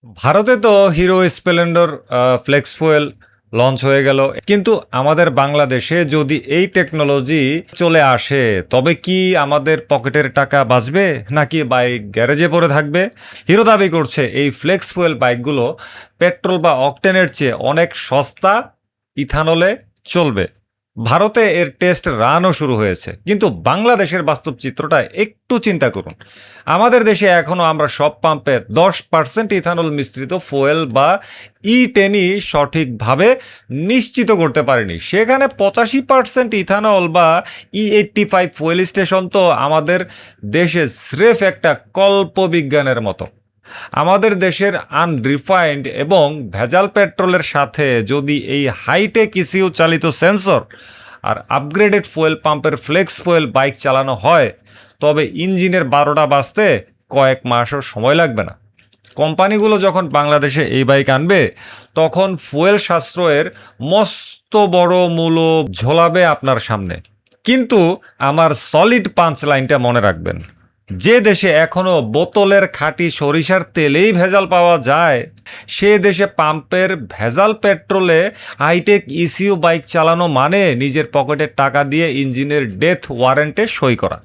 ভারতে তো Hero Splendor flex fuel launch হয়ে গেল, কিন্তু আমাদের বাংলাদেশে যদি এই টেকনোলজি চলে আসে তবে কি আমাদের পকেটের টাকা বাঁচবে নাকি বাইক গ্যারেজে পড়ে থাকবে? হিরো দাবি করছে এই ফ্লেক্স ফুয়েল বাইকগুলো পেট্রোল বা অকটেনের চেয়ে অনেক সস্তা, ইথানলে চলবে। ভারতে এর টেস্ট রানও শুরু হয়েছে, কিন্তু বাংলাদেশের বাস্তব চিত্রটা একটু চিন্তা করুন। আমাদের দেশে এখনও আমরা সব পাম্পে 10% ইথানল মিশ্রিত ফুয়েল বা ই10ই সঠিকভাবে নিশ্চিত করতে পারিনি। সেখানে 85% ইথানল বা E85 ফুয়েল স্টেশন তো আমাদের দেশে স্রেফ একটা কল্পবিজ্ঞানের মতো। আমাদের দেশের আনরিফাইন্ড এবং ভেজাল পেট্রোলের সাথে যদি এই হাইটেক ইসিউ চালিত সেন্সর আর আপগ্রেডেড ফুয়েল পাম্পের ফ্লেক্স ফুয়েল বাইক চালানো হয়, তবে ইঞ্জিনের 12টা বাজতে কয়েক মাসও সময় লাগবে না। কোম্পানিগুলো যখন বাংলাদেশে এই বাইক আনবে, তখন ফুয়েল সাশ্রয়ের মস্ত বড় মূল্য ঝোলাবে আপনার সামনে। কিন্তু আমার সলিড পাঞ্চ লাইনটা মনে রাখবেন, যে দেশে এখনও বোতলের খাঁটি সরিষার তেলেই ভেজাল পাওয়া যায়, সে দেশে পাম্পের ভেজাল পেট্রোলে হাইটেক ইসিউ বাইক চালানো মানে নিজের পকেটের টাকা দিয়ে ইঞ্জিনের ডেথ ওয়ারেন্টে সই করা।